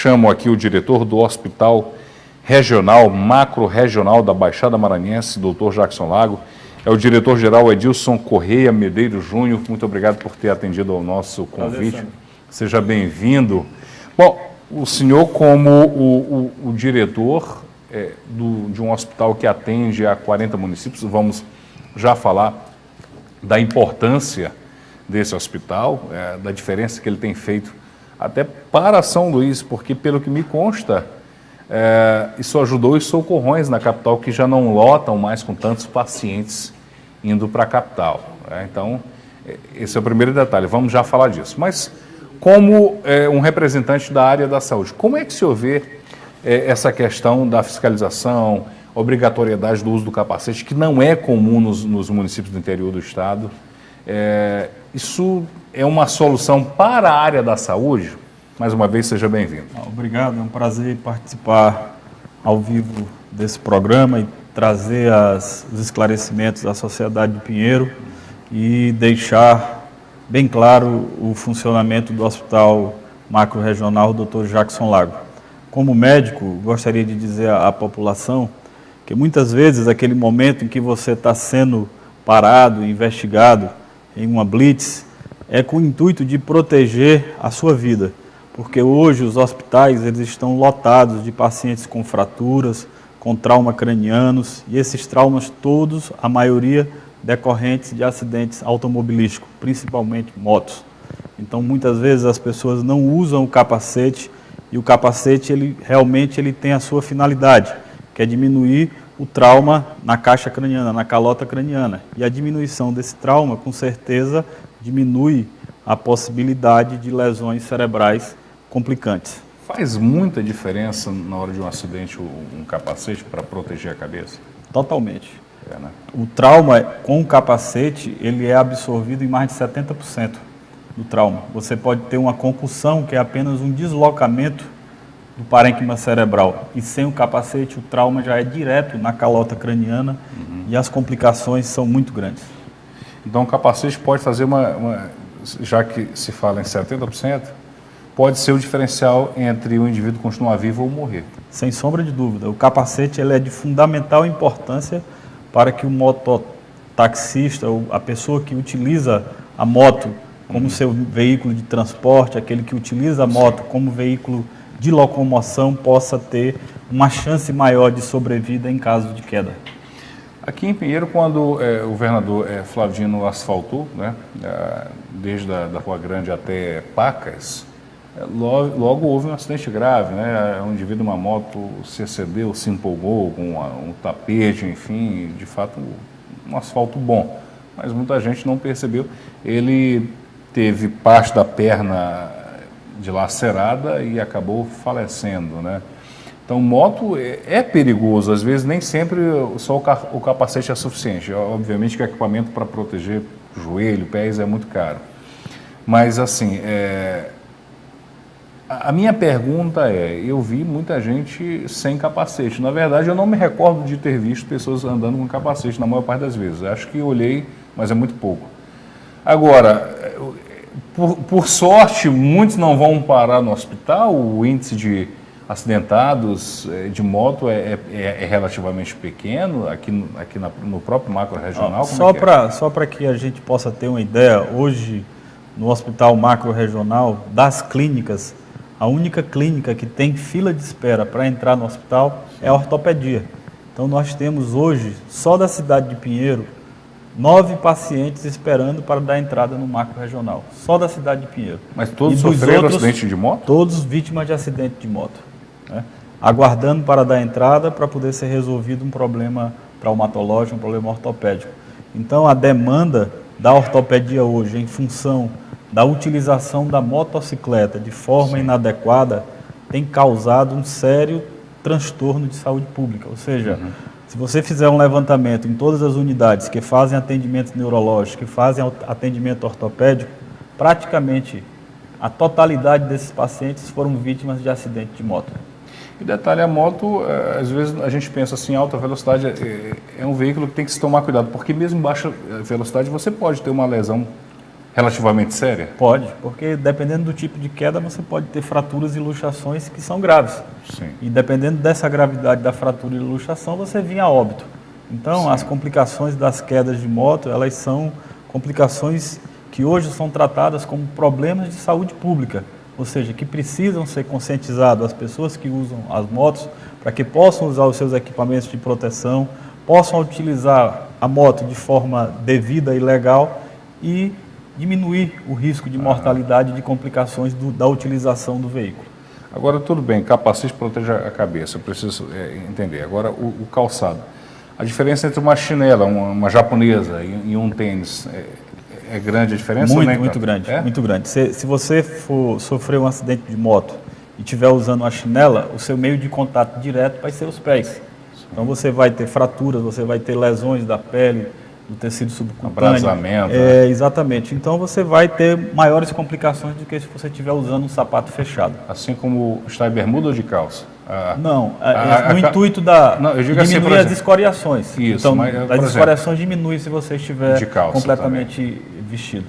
chamo aqui o diretor do Hospital Regional, Macro-Regional da Baixada Maranhense, Dr. Jackson Lago. É o diretor-geral Edilson Correia Medeiros Júnior. Muito obrigado por ter atendido ao nosso convite. Prazer, seja bem-vindo. Bom, o senhor, como o diretor de um hospital que atende a 40 municípios, vamos já falar da importância desse hospital, da diferença que ele tem feito até para São Luís, porque, pelo que me consta, isso ajudou os socorrões na capital, que já não lotam mais com tantos pacientes indo para a capital. Então, esse é o primeiro detalhe, vamos já falar disso. Mas, como um representante da área da saúde, como é que o senhor vê essa questão da fiscalização, obrigatoriedade do uso do capacete, que não é comum nos municípios do interior do estado? Isso é uma solução para a área da saúde? Mais uma vez, seja bem-vindo. Obrigado, é um prazer participar ao vivo desse programa e trazer os esclarecimentos da sociedade de Pinheiro e deixar bem claro o funcionamento do Hospital Macro-Regional Dr. Jackson Lago. Como médico, gostaria de dizer à população que muitas vezes aquele momento em que você está sendo parado, investigado em uma blitz, é com o intuito de proteger a sua vida, porque hoje os hospitais eles estão lotados de pacientes com fraturas, com trauma cranianos, e esses traumas todos, a maioria, decorrentes de acidentes automobilísticos, principalmente motos. Então, muitas vezes as pessoas não usam o capacete, e o capacete realmente tem a sua finalidade, que é diminuir o trauma na caixa craniana, na calota craniana. E a diminuição desse trauma, com certeza, diminui a possibilidade de lesões cerebrais complicantes. Faz muita diferença na hora de um acidente um capacete para proteger a cabeça? Totalmente. Né? O trauma com o capacete, ele é absorvido em mais de 70% do trauma. Você pode ter uma concussão, que é apenas um deslocamento do parênquima cerebral. E sem o capacete, o trauma já é direto na calota craniana e as complicações são muito grandes. Então, o capacete pode fazer já que se fala em 70%, pode ser o diferencial entre o indivíduo continuar vivo ou morrer. Sem sombra de dúvida. O capacete ele é de fundamental importância para que o mototaxista, ou a pessoa que utiliza a moto como seu veículo de transporte, aquele que utiliza a moto como veículo de locomoção, possa ter uma chance maior de sobrevida em caso de queda. Aqui em Pinheiro, quando o governador Flavino asfaltou, né, desde a Rua Grande até Pacas, logo houve um acidente grave, né? Um indivíduo, uma moto, se excedeu, se empolgou com um tapete, enfim, de fato um asfalto bom, mas muita gente não percebeu. Ele teve parte da perna dilacerada e acabou falecendo, né? Então, moto é perigoso, às vezes nem sempre só o capacete é suficiente. Obviamente que o equipamento para proteger joelho, pés é muito caro. Mas, assim, a minha pergunta eu vi muita gente sem capacete. Na verdade, eu não me recordo de ter visto pessoas andando com capacete na maior parte das vezes. Acho que olhei, mas é muito pouco. Agora, por sorte, muitos não vão parar no hospital. O índice de acidentados de moto é relativamente pequeno aqui no próprio macro-regional? Só para que a gente possa ter uma ideia, hoje no Hospital Macro-Regional, das clínicas, a única clínica que tem fila de espera para entrar no hospital é a ortopedia. Então nós temos hoje, só da cidade de Pinheiro, 9 pacientes esperando para dar entrada no macro-regional, só da cidade de Pinheiro. Mas todos sofreram acidente de moto? Todos vítimas de acidente de moto, né? Aguardando para dar entrada para poder ser resolvido um problema traumatológico, um problema ortopédico. Então a demanda da ortopedia hoje, em função da utilização da motocicleta de forma inadequada, tem causado um sério transtorno de saúde pública. Ou seja, se você fizer um levantamento em todas as unidades que fazem atendimento neurológico, que fazem atendimento ortopédico, praticamente a totalidade desses pacientes foram vítimas de acidente de moto. E detalhe, a moto, às vezes a gente pensa assim, alta velocidade é um veículo que tem que se tomar cuidado, porque mesmo em baixa velocidade você pode ter uma lesão relativamente séria? Pode, porque dependendo do tipo de queda, você pode ter fraturas e luxações que são graves. Sim. E dependendo dessa gravidade da fratura e luxação, você vinha a óbito. Então, Sim. as complicações das quedas de moto, elas são complicações que hoje são tratadas como problemas de saúde pública, ou seja, que precisam ser conscientizados as pessoas que usam as motos para que possam usar os seus equipamentos de proteção, possam utilizar a moto de forma devida e legal e diminuir o risco de mortalidade e de complicações da utilização do veículo. Agora, tudo bem, capacete protege a cabeça, eu preciso entender. Agora, o calçado. A diferença entre uma chinela, uma japonesa e um tênis, é grande a diferença? Muito grande, muito grande. Se você for sofrer um acidente de moto e estiver usando uma chinela, o seu meio de contato direto vai ser os pés. Então você vai ter fraturas, você vai ter lesões da pele, do tecido subcutâneo. Abrasamento. Exatamente. Então você vai ter maiores complicações do que se você estiver usando um sapato fechado. Assim como está em bermuda ou de calça? Não, no intuito de diminuir assim, as escoriações. Isso, então, mas, as escoriações diminuem se você estiver de calça completamente vestido.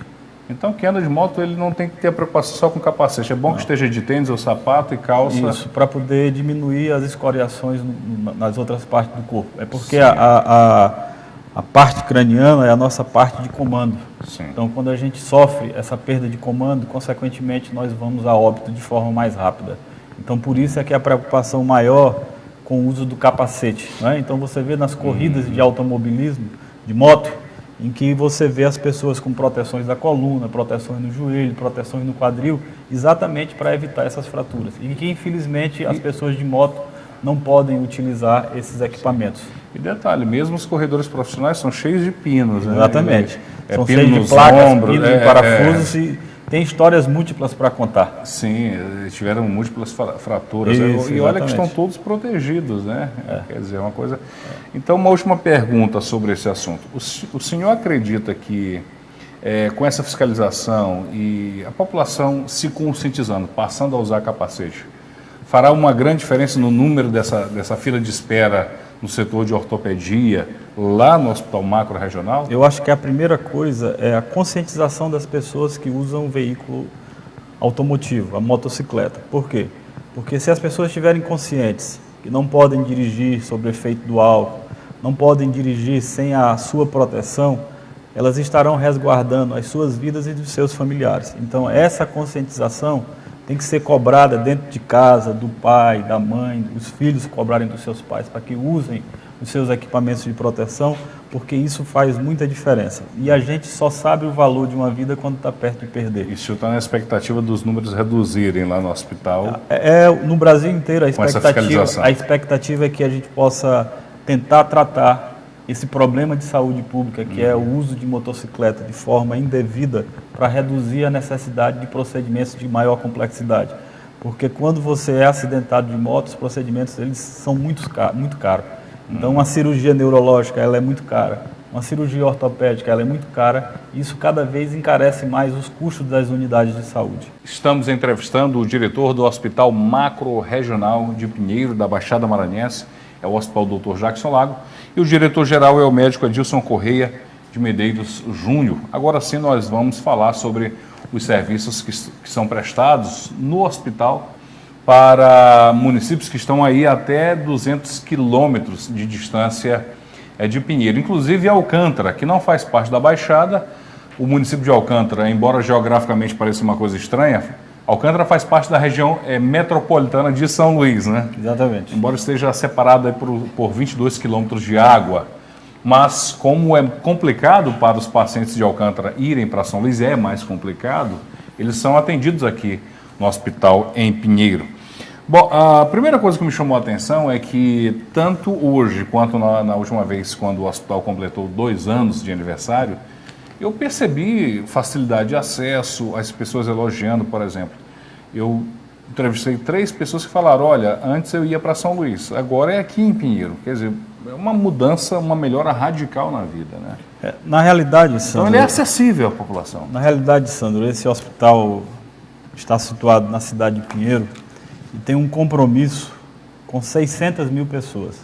Então, quem anda de moto, ele não tem que ter preocupação só com capacete. É bom que esteja de tênis ou sapato e calça. Isso, para poder diminuir as escoriações nas outras partes do corpo. É porque a parte craniana é a nossa parte de comando. Sim. Então, quando a gente sofre essa perda de comando, consequentemente, nós vamos a óbito de forma mais rápida. Então, por isso é que a preocupação maior com o uso do capacete. Não é? Então, você vê nas corridas de automobilismo, de moto, em que você vê as pessoas com proteções da coluna, proteções no joelho, proteções no quadril, exatamente para evitar essas fraturas. E que, infelizmente, as pessoas de moto não podem utilizar esses equipamentos. E detalhe, mesmo os corredores profissionais são cheios de pinos, né? Exatamente. São cheios de placas, pinos e parafusos e tem histórias múltiplas para contar. Sim, tiveram múltiplas fraturas. Isso, e olha que estão todos protegidos, né? Quer dizer, uma coisa... Então, uma última pergunta sobre esse assunto. O senhor acredita que com essa fiscalização e a população se conscientizando, passando a usar capacete, fará uma grande diferença no número dessa fila de espera no setor de ortopedia, lá no Hospital Macro Regional? Eu acho que a primeira coisa é a conscientização das pessoas que usam o veículo automotivo, a motocicleta. Por quê? Porque se as pessoas estiverem conscientes que não podem dirigir sob o efeito do álcool, não podem dirigir sem a sua proteção, elas estarão resguardando as suas vidas e dos seus familiares. Então, essa conscientização tem que ser cobrada dentro de casa, do pai, da mãe, os filhos cobrarem dos seus pais para que usem os seus equipamentos de proteção, porque isso faz muita diferença. E a gente só sabe o valor de uma vida quando está perto de perder. E o senhor está na expectativa dos números reduzirem lá no hospital? No Brasil inteiro, a expectativa é que a gente possa tentar tratar esse problema de saúde pública, que é o uso de motocicleta de forma indevida, para reduzir a necessidade de procedimentos de maior complexidade. Porque quando você é acidentado de moto, os procedimentos eles são muito caros. Então, uma cirurgia neurológica ela é muito cara, uma cirurgia ortopédica ela é muito cara, e isso cada vez encarece mais os custos das unidades de saúde. Estamos entrevistando o diretor do Hospital Macro Regional de Pinheiro, da Baixada Maranhense, é o Hospital Dr. Jackson Lago, e o diretor-geral é o médico Adilson Correia de Medeiros Júnior. Agora sim nós vamos falar sobre os serviços que são prestados no hospital para municípios que estão aí até 200 quilômetros de distância de Pinheiro. Inclusive Alcântara, que não faz parte da Baixada. O município de Alcântara, embora geograficamente pareça uma coisa estranha, Alcântara faz parte da região metropolitana de São Luís, né? Exatamente. Embora esteja separada por 22 quilômetros de água. Mas como é complicado para os pacientes de Alcântara irem para São Luís, é mais complicado, eles são atendidos aqui no hospital em Pinheiro. Bom, a primeira coisa que me chamou a atenção é que tanto hoje quanto na última vez, quando o hospital completou 2 anos de aniversário, eu percebi facilidade de acesso, as pessoas elogiando, por exemplo. Eu entrevistei 3 pessoas que falaram, olha, antes eu ia para São Luís, agora é aqui em Pinheiro. Quer dizer, é uma mudança, uma melhora radical na vida, né? Na realidade, Sandro... Então ele é acessível à população. Na realidade, Sandro, esse hospital está situado na cidade de Pinheiro e tem um compromisso com 600 mil pessoas.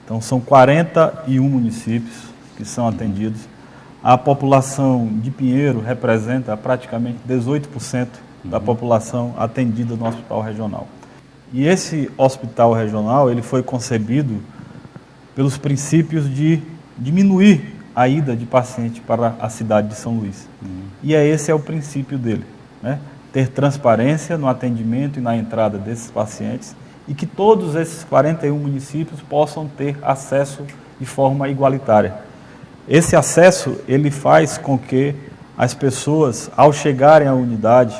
Então são 41 municípios que são atendidos. A população de Pinheiro representa praticamente 18% da população atendida no hospital regional. E esse hospital regional ele foi concebido pelos princípios de diminuir a ida de paciente para a cidade de São Luís. E esse é o princípio dele, né? Ter transparência no atendimento e na entrada desses pacientes e que todos esses 41 municípios possam ter acesso de forma igualitária. Esse acesso ele faz com que as pessoas, ao chegarem à unidade,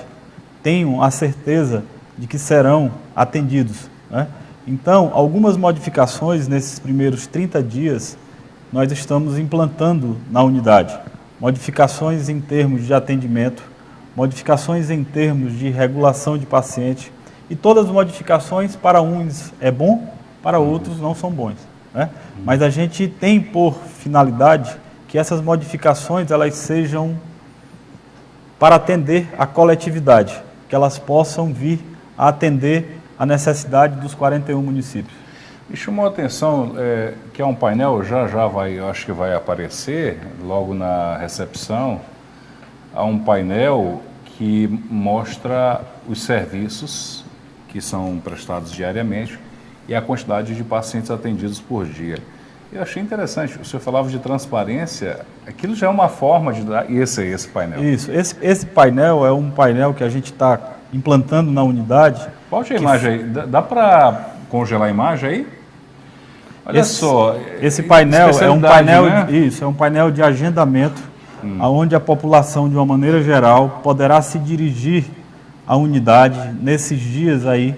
tenham a certeza de que serão atendidos, né? Então, algumas modificações nesses primeiros 30 dias nós estamos implantando na unidade. Modificações em termos de atendimento, modificações em termos de regulação de paciente e todas as modificações para uns é bom, para outros não são bons, né? Mas a gente tem por finalidade que essas modificações elas sejam para atender a coletividade, que elas possam vir a atender a necessidade dos 41 municípios. Me chamou a atenção que é um painel, já vai, eu acho que vai aparecer logo na recepção, há um painel que mostra os serviços que são prestados diariamente e a quantidade de pacientes atendidos por dia. Eu achei interessante, o senhor falava de transparência, aquilo já é uma forma de dar, esse painel. Isso, esse painel é um painel que a gente está implantando na unidade. Bote a imagem aí, dá para congelar a imagem aí? Olha só. Esse painel é um painel, né? Isso, é um painel de agendamento, onde a população, de uma maneira geral, poderá se dirigir à unidade nesses dias aí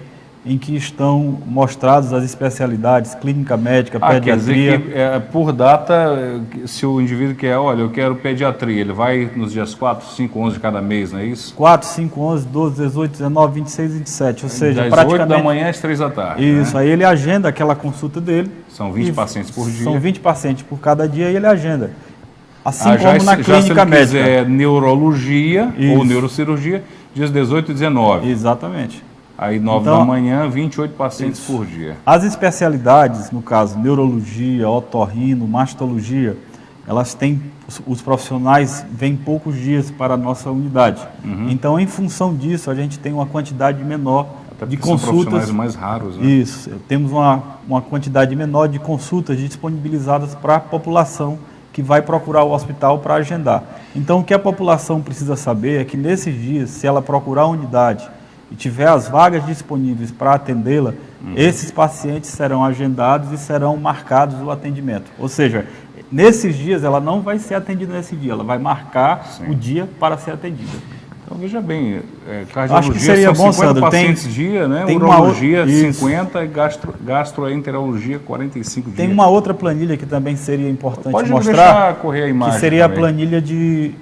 em que estão mostradas as especialidades, clínica médica, pediatria. Quer dizer que por data, se o indivíduo quer, olha, eu quero pediatria, ele vai nos dias 4, 5, 11 de cada mês, não é isso? 4, 5, 11, 12, 18, 19, 26, 27, ou seja, das praticamente 8 da manhã às 3 da tarde. Isso, né? aí ele agenda aquela consulta dele. São 20 pacientes por dia. São 20 pacientes por cada dia e ele agenda. Assim já como na se clínica ele médica. quiser neurologia Isso. ou neurocirurgia, dias 18 e 19. Exatamente. Aí 9 Então, da manhã, 28 pacientes isso. por dia. As especialidades, no caso, neurologia, otorrino, mastologia, elas têm, os profissionais vêm poucos dias para a nossa unidade. Então, em função disso, a gente tem uma quantidade menor Até de porque são consultas. profissionais mais raros, né? Isso, temos uma quantidade menor de consultas disponibilizadas para a população que vai procurar o hospital para agendar. Então, o que a população precisa saber é que nesses dias, se ela procurar a unidade e tiver as vagas disponíveis para atendê-la, esses pacientes serão agendados e serão marcados o atendimento. Ou seja, nesses dias ela não vai ser atendida nesse dia, ela vai marcar o dia para ser atendida. Então, veja bem, cardiologia Acho que seria são bom, 50 Sandro, pacientes dia, né? tem Urologia isso. 50 e gastroenterologia 45 dias. Tem uma outra planilha que também seria importante Pode mostrar, deixar correr a imagem que seria também. a planilha de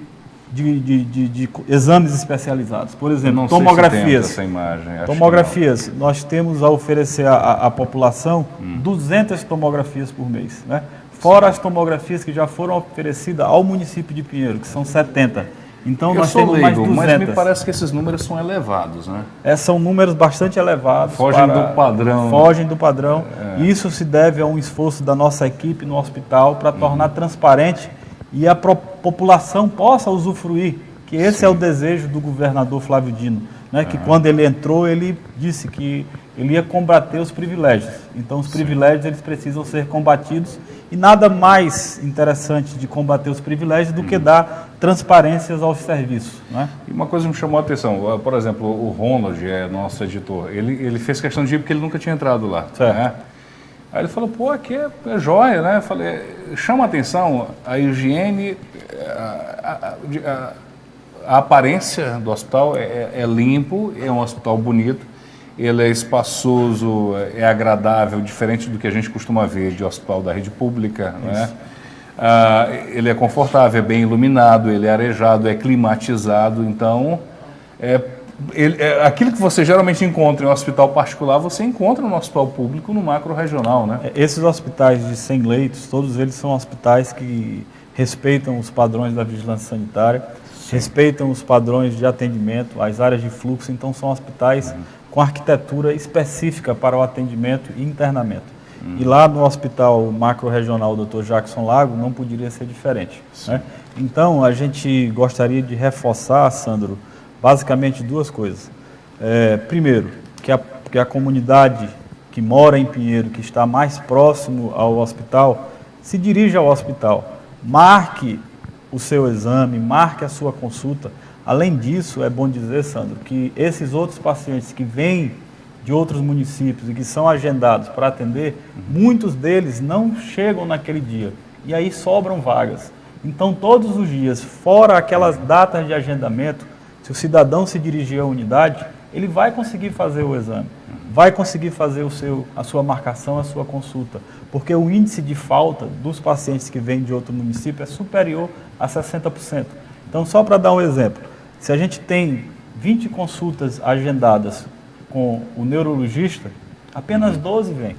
exames especializados. Por exemplo, Não sei se tomografias. temos essa imagem, acho que Tomografias, nós temos a oferecer à população 200 tomografias por mês, né? Fora as tomografias que já foram oferecidas ao município de Pinheiro, que são 70. Então Eu nós sou temos mais leigo, 200. mas me parece que esses números são elevados, né? São números bastante elevados. Fogem do padrão. Fogem do padrão. Isso se deve a um esforço da nossa equipe no hospital para tornar transparente e a população possa usufruir, que esse é o desejo do governador Flávio Dino, né? Que quando ele entrou, ele disse que ele ia combater os privilégios. Então, os privilégios eles precisam ser combatidos e nada mais interessante de combater os privilégios do que dar transparências aos serviços, né? E uma coisa me chamou a atenção, por exemplo, o Ronald, nosso editor, ele fez questão de ir porque ele nunca tinha entrado lá. Certo. Né? Aí ele falou, pô, aqui é joia, né? Eu falei, chama a atenção a higiene, a aparência do hospital é limpo, é um hospital bonito, ele é espaçoso, é agradável, diferente do que a gente costuma ver de hospital da rede pública, né? Ele é confortável, é bem iluminado, ele é arejado, é climatizado, então aquilo que você geralmente encontra em um hospital particular, você encontra no hospital público, no macro regional, né? Esses hospitais de 100 leitos, todos eles são hospitais que respeitam os padrões da vigilância sanitária, respeitam os padrões de atendimento, as áreas de fluxo, então são hospitais com arquitetura específica para o atendimento e internamento. E lá no Hospital Macro-Regional Dr. Jackson Lago não poderia ser diferente, né? Então, a gente gostaria de reforçar, Sandro, basicamente duas coisas. Primeiro, que a comunidade que mora em Pinheiro, que está mais próximo ao hospital, se dirija ao hospital, marque o seu exame, marque a sua consulta. Além disso, é bom dizer, Sandro, que esses outros pacientes que vêm de outros municípios e que são agendados para atender, muitos deles não chegam naquele dia, e aí sobram vagas. Então, todos os dias, fora aquelas datas de agendamento, se o cidadão se dirigir à unidade, ele vai conseguir fazer o exame, vai conseguir fazer a sua marcação, a sua consulta, porque o índice de falta dos pacientes que vêm de outro município é superior a 60%. Então, só para dar um exemplo, se a gente tem 20 consultas agendadas com o neurologista, apenas 12 vêm.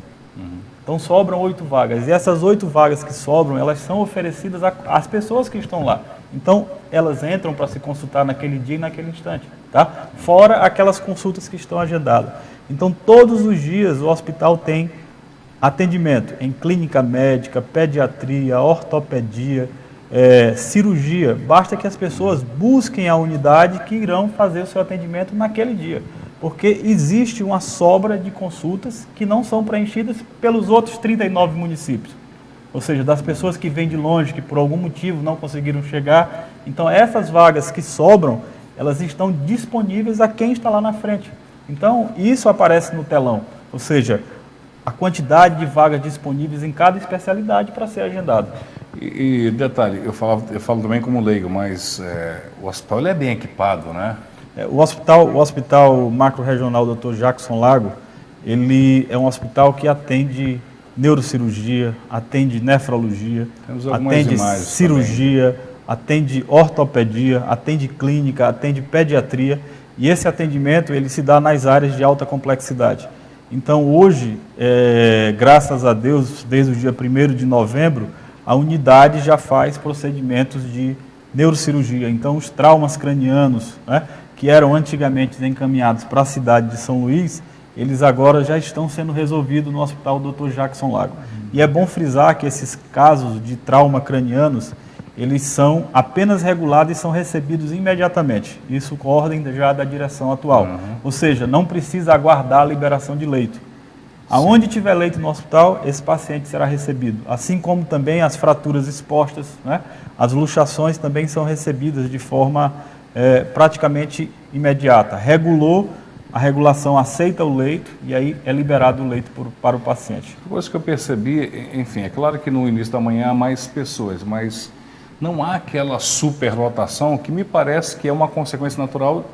Então sobram 8 vagas. E essas 8 vagas que sobram, elas são oferecidas às pessoas que estão lá. Então elas entram para se consultar naquele dia e naquele instante, tá? Fora aquelas consultas que estão agendadas. Então todos os dias o hospital tem atendimento em clínica médica, pediatria, ortopedia, cirurgia. Basta que as pessoas busquem a unidade que irão fazer o seu atendimento naquele dia. Porque existe uma sobra de consultas que não são preenchidas pelos outros 39 municípios. Ou seja, das pessoas que vêm de longe, que por algum motivo não conseguiram chegar. Então, essas vagas que sobram, elas estão disponíveis a quem está lá na frente. Então, isso aparece no telão. Ou seja, a quantidade de vagas disponíveis em cada especialidade para ser agendado. E detalhe, eu falo também como leigo, mas o hospital ele é bem equipado, né? O hospital Macro-Regional Dr. Jackson Lago, ele é um hospital que atende neurocirurgia, atende nefrologia, atende cirurgia, também. Atende ortopedia, atende clínica, atende pediatria, e esse atendimento ele se dá nas áreas de alta complexidade. Então hoje, graças a Deus, desde o dia 1º de novembro, a unidade já faz procedimentos de neurocirurgia. Então os traumas cranianos, né, que eram antigamente encaminhados para a cidade de São Luís, eles agora já estão sendo resolvidos no Hospital Dr. Jackson Lago. E é bom frisar que esses casos de trauma cranianos, eles são apenas regulados e são recebidos imediatamente. Isso com ordem já da direção atual. Ou seja, não precisa aguardar a liberação de leito. Aonde tiver leito no hospital, esse paciente será recebido. Assim como também as fraturas expostas, né? As luxações também são recebidas de forma praticamente imediata. Regulou, a regulação aceita o leito e aí é liberado o leito para o paciente. Uma coisa que eu percebi, enfim, é claro que no início da manhã há mais pessoas, mas não há aquela superlotação que me parece que é uma consequência natural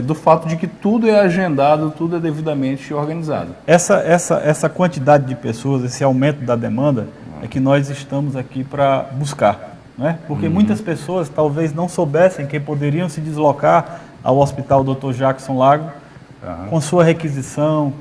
do fato de que tudo é agendado, tudo é devidamente organizado. Essa quantidade de pessoas, esse aumento da demanda, é que nós estamos aqui para buscar. Né? Porque muitas pessoas talvez não soubessem que poderiam se deslocar ao Hospital Dr. Jackson Lago com sua requisição,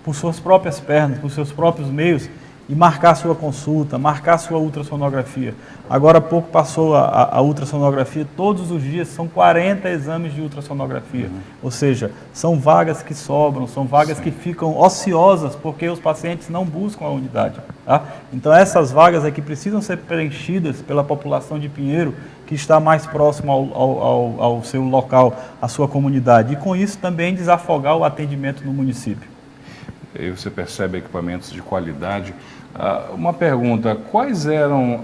por suas próprias pernas, por seus próprios meios, e marcar sua consulta, marcar sua ultrassonografia. Agora há pouco passou a ultrassonografia, todos os dias são 40 exames de ultrassonografia. Ou seja, são vagas que sobram, são vagas que ficam ociosas porque os pacientes não buscam a unidade. Tá? Então essas vagas aqui precisam ser preenchidas pela população de Pinheiro, que está mais próximo ao seu local, à sua comunidade. E com isso também desafogar o atendimento no município. E você percebe equipamentos de qualidade. Uma pergunta, quais eram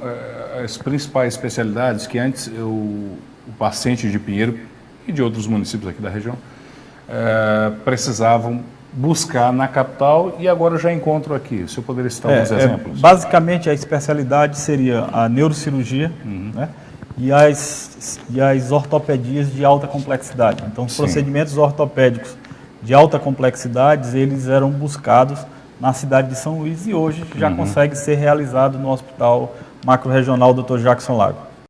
as principais especialidades que antes o paciente de Pinheiro e de outros municípios aqui da região precisavam buscar na capital e agora já encontro aqui? Se eu poderia citar alguns exemplos. Basicamente a especialidade seria a neurocirurgia, né, e as ortopedias de alta complexidade. Então os procedimentos ortopédicos de alta complexidade, eles eram buscados na cidade de São Luís e hoje já consegue ser realizado no Hospital Macro-Regional Dr. Jackson Lago.